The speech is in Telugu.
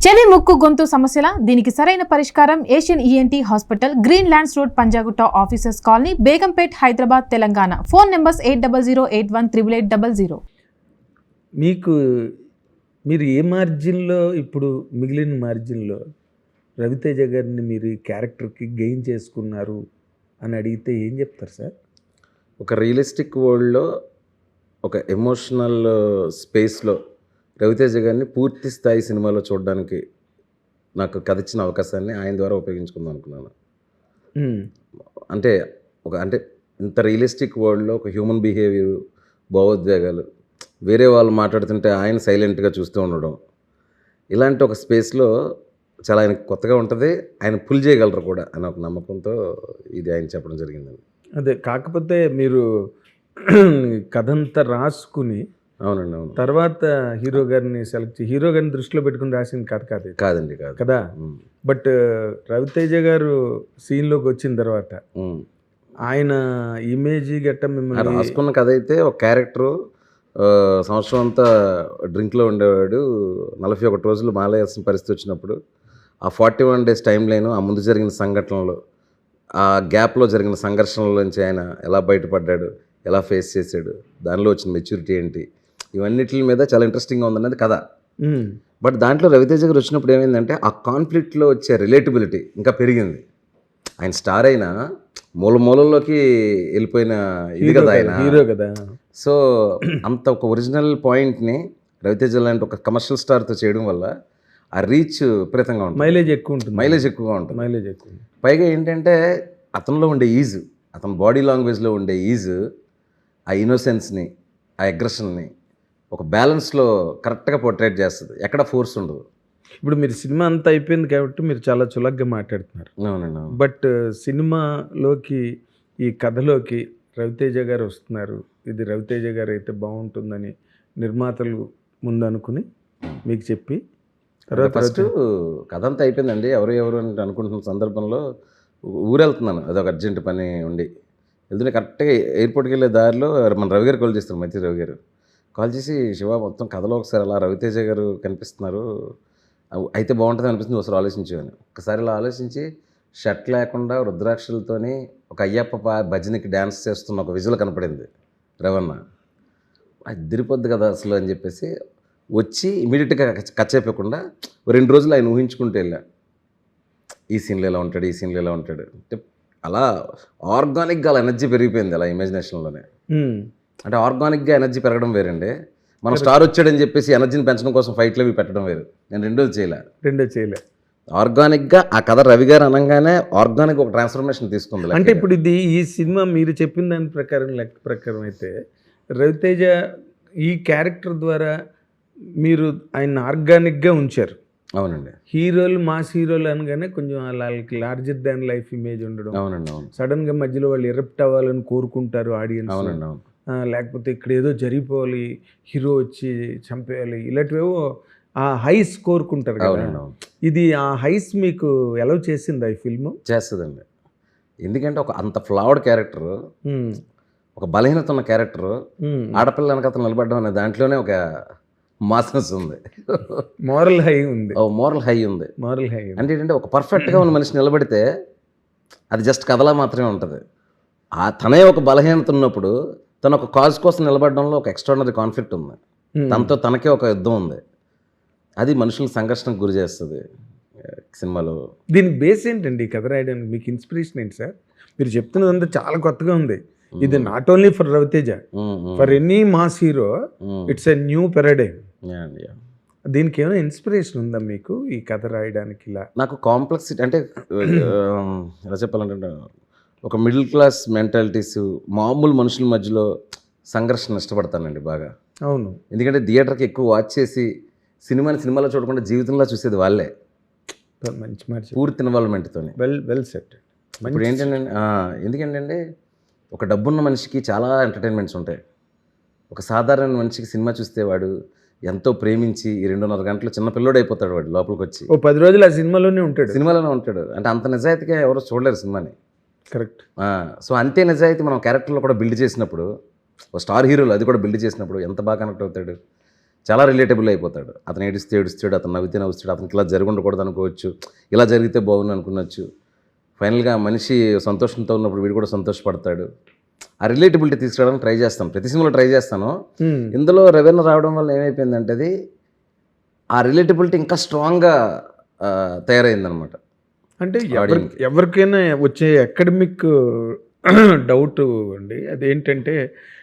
చెవి ముక్కు గొంతు సమస్యల దీనికి సరైన పరిష్కారం Asian ENT hospital, green lands road, Panjagutta, officers colony, Begumpet, Hyderabad, Telangana. Phone numbers 8008188800. మీరు ఏ మార్జిన్లో ఇప్పుడు మిగిలిన మార్జిన్లో రవితేజ గారిని మీరు ఈ క్యారెక్టర్కి గెయిన్ చేసుకున్నారు అని అడిగితే ఏం చెప్తారు సార్? ఒక రియలిస్టిక్ వరల్డ్లో, ఒక ఎమోషనల్ స్పేస్లో రవితేజ గారిని పూర్తి స్థాయి సినిమాలో చూడడానికి నాకు కథ ఇచ్చిన అవకాశాన్ని ఆయన ద్వారా ఉపయోగించుకుందాం అనుకున్నాను. అంటే ఇంత రియలిస్టిక్ వరల్డ్లో ఒక హ్యూమన్ బిహేవియర్, భావోద్వేగాలు, వేరే వాళ్ళు మాట్లాడుతుంటే ఆయన సైలెంట్గా చూస్తూ ఉండడం, ఇలాంటి ఒక స్పేస్లో చాలా ఆయనకు కొత్తగా ఉంటుంది. ఆయన పుల్ చేయగలరు కూడా అని ఒక నమ్మకంతో ఇది ఆయన చెప్పడం జరిగిందండి. అదే, కాకపోతే మీరు కథంతా రాసుకుని అవునండి, అవును, తర్వాత హీరో గారిని హీరో గారిని దృష్టిలో పెట్టుకుని రాసిన కథ కాదండి కదా. బట్ రవితేజ గారు సీన్లోకి వచ్చిన తర్వాత ఆయన ఇమేజ్ గట్ట మిమ్మల్ని రాసుకున్న కథ అయితే, ఒక క్యారెక్టరు సంవత్సరం అంతా డ్రింక్లో ఉండేవాడు, 41 రోజులు మాలేయాల్సిన పరిస్థితి వచ్చినప్పుడు ఆ 41 days టైం లైన్, ఆ ముందు జరిగిన సంఘటనలు, ఆ గ్యాప్లో జరిగిన సంఘర్షణలోంచి ఆయన ఎలా బయటపడ్డాడు, ఎలా ఫేస్ చేశాడు, దానిలో వచ్చిన మెచ్యూరిటీ ఏంటి, ఇవన్నిటి మీద చాలా ఇంట్రెస్టింగ్గా ఉందన్నది కథ. బట్ దాంట్లో రవితేజ గారు వచ్చినప్పుడు ఏమైందంటే, ఆ కాన్ఫ్లిక్ట్లో వచ్చే రిలేటబిలిటీ ఇంకా పెరిగింది. ఆయన స్టార్ అయినా మూలలోకి వెళ్ళిపోయిన ఇది కదా ఆయన హీరో కదా. సో అంత ఒక ఒరిజినల్ పాయింట్ని రవితేజ లాంటి ఒక కమర్షియల్ స్టార్తో చేయడం వల్ల ఆ రీచ్ విపరీతంగా ఉంటుంది, మైలేజ్ ఎక్కువగా ఉంటుంది. పైగా ఏంటంటే అతనిలో ఉండే ఈజ్, అతని బాడీ లాంగ్వేజ్లో ఉండే ఈజ్, ఆ ఇన్నోసెన్స్ని, ఆ అగ్రెషన్ని ఒక బ్యాలెన్స్లో కరెక్ట్గా పోర్ట్రేట్ చేస్తుంది, ఎక్కడ ఫోర్స్ ఉండదు. ఇప్పుడు మీరు సినిమా అంతా అయిపోయింది కాబట్టి మీరు చాలా చులగ్గా మాట్లాడుతున్నారు. అవునండి. బట్ సినిమాలోకి, ఈ కథలోకి రవితేజ గారు వస్తున్నారు, ఇది రవితేజ గారు అయితే బాగుంటుందని నిర్మాతలు ముందు అనుకుని మీకు చెప్పి తర్వాత ఫస్ట్ కథ అంతా అయిపోయిందండి. ఎవరు అని అనుకుంటున్న సందర్భంలో ఊరెళ్తున్నాను, అదొక అర్జెంట్ పని ఉండి వెళ్తుంటే కరెక్ట్గా ఎయిర్పోర్ట్కి వెళ్ళే దారిలో మన రవి గారు కాల్ చేస్తారు, మైత్రి రవి గారు కాల్ చేసి, శివ మొత్తం కథలో ఒకసారి అలా రవితేజ గారు కనిపిస్తున్నారు, అయితే బాగుంటుంది అనిపిస్తుంది, ఒకసారి ఆలోచించేవాను. ఒకసారి ఇలా ఆలోచించి షర్ట్ లేకుండా రుద్రాక్షలతోని ఒక అయ్యప్ప భజనకి డ్యాన్స్ చేస్తున్న ఒక విజువల్ కనపడింది రవణ. అది దిరిపోద్ది కదా అసలు అని చెప్పేసి వచ్చి ఇమీడియట్గా కచ్చేయకుండా 2 రోజులు ఆయన ఊహించుకుంటూ వెళ్ళా, ఈ సీన్లో ఎలా ఉంటాడు, ఈ సీన్లో ఎలా ఉంటాడు అంటే అలా ఆర్గానిక్గా అలా ఎనర్జీ పెరిగిపోయింది అలా ఇమాజినేషన్లోనే. అంటే ఆర్గానిక్గా ఎనర్జీ పెరగడం వేరండి, మనం స్టార్ వచ్చాడని చెప్పేసి ఎనర్జీని పెంచడం కోసం ఫైట్లు అవి పెట్టడం వేరు. నేను రెండో చేయలే. ఆర్గానిక్గా ఆ కథ రవి గారు అనగానే ఆర్గానిక్ ఒక ట్రాన్స్ఫర్మేషన్ తీసుకుంది. అంటే ఇప్పుడు ఇది ఈ సినిమా మీరు చెప్పిన దాని లెక్క ప్రకారం అయితే రవితేజ ఈ క్యారెక్టర్ ద్వారా మీరు ఆయన ఆర్గానిక్గా ఉంచారు. అవునండి. హీరోలు, మాస్ హీరోలు అనగానే కొంచెం వాళ్ళకి లార్జర్ దాన్ లైఫ్ ఇమేజ్ ఉండడం. అవునండి, అవును. సడన్గా మధ్యలో వాళ్ళు ఎరప్ట్ అవ్వాలని కోరుకుంటారు ఆడియన్స్. అవునండి, అవును. లేకపోతే ఇక్కడ ఏదో జరిగిపోవాలి, హీరో వచ్చి చంపేయాలి, ఇలాంటివేవో ఆ హైస్ కోరుకుంటారు కదా. ఇది ఆ హైస్ మీకు ఎలా చేసింది ఈ ఫిల్మ్? చేస్తుందండి. ఎందుకంటే ఒక అంత ఫ్లావర్డ్ క్యారెక్టర్, ఒక బలహీనత ఉన్న క్యారెక్టర్, ఆడపిల్ల వెనకతను నిలబడడం అనే దాంట్లోనే ఒక మాస్నెస్ ఉంది, మోరల్ హై ఉంది. అంటే ఏంటంటే ఒక పర్ఫెక్ట్గా ఉన్న మనిషి నిలబడితే అది జస్ట్ కథలా మాత్రమే ఉంటుంది. తనే ఒక బలహీనత ఉన్నప్పుడు తను ఒక కాజ్ కోసం నిలబడడంలో ఒక ఎక్స్ట్రాడినరీ కాన్ఫ్లిక్ట్ ఉంది, తనతో తనకే ఒక యుద్ధం ఉంది, అది మనుషుల సంఘర్షణకు గురి చేస్తుంది సినిమాలో. దీని బేస్ ఏంటండి కథ రాయడానికి మీకు ఇన్స్పిరేషన్ ఏంటి సార్? మీరు చెప్తున్నదంతా చాలా కొత్తగా ఉంది. ఇది not only for Ravi Teja, for any mass hero it's a new paradigm. దీనికి ఏమైనా ఇన్స్పిరేషన్ ఉందా మీకు ఈ కథ రాయడానికి? ఇలా నాకు కాంప్లెక్సిటీ అంటే ఎలా చెప్పాలంటే, ఒక మిడిల్ క్లాస్ మెంటాలిటీస్, మామూలు మనుషుల మధ్యలో సంఘర్షణ ఇష్టపడతానండి బాగా. అవును, ఎందుకంటే థియేటర్కి ఎక్కువ వాచ్ చేసి సినిమాలో చూడకుండా జీవితంలో చూసేది వాళ్ళే. మంచి మాట, పూర్తి ఇన్వాల్వ్మెంట్తో. Well set. ఇప్పుడు ఏంటంటే, ఎందుకంటే ఒక డబ్బున్న మనిషికి చాలా ఎంటర్టైన్మెంట్స్ ఉంటాయి. ఒక సాధారణ మనిషికి సినిమా చూస్తే వాడు ఎంతో ప్రేమించి ఈ 2.5 గంటలు చిన్న పిల్లోడు అయిపోతాడు, వాడు లోపలికి వచ్చి 10 రోజులు ఆ సినిమాలోనే ఉంటాడు. అంటే అంత నిజాయితీగా ఎవరో చూడలేరు సినిమాని. కరెక్ట్. సో అంతే నిజాయితీ మనం క్యారెక్టర్లో కూడా బిల్డ్ చేసినప్పుడు, ఒక స్టార్ హీరోలు అది కూడా బిల్డ్ చేసినప్పుడు ఎంత బాగా కనెక్ట్ అవుతాడు. చాలా రిలేటబుల్ అయిపోతాడు. అతను ఏడుస్తాడు, అతను నవ్వుతాడు, అతనికి ఇలా జరిగి ఉండకూడదు అనుకోవచ్చు, ఇలా జరిగితే బాగుంది అనుకునొచ్చు. ఫైనల్గా మనిషి సంతోషంతో ఉన్నప్పుడు వీడు కూడా సంతోషపడతాడు. ఆ రిలేటబిలిటీ తీసుకురావడానికి ట్రై చేస్తాను, ప్రతి సినిమాలో ట్రై చేస్తాను. ఇందులో రవీణ రావడం వల్ల ఏమైపోయిందంటే అది ఆ రిలేటబిలిటీ ఇంకా స్ట్రాంగ్గా తయారైందనమాట. అంటే ఎవరికైనా వచ్చే అకాడమిక్ డౌట్ అండి, అదేంటంటే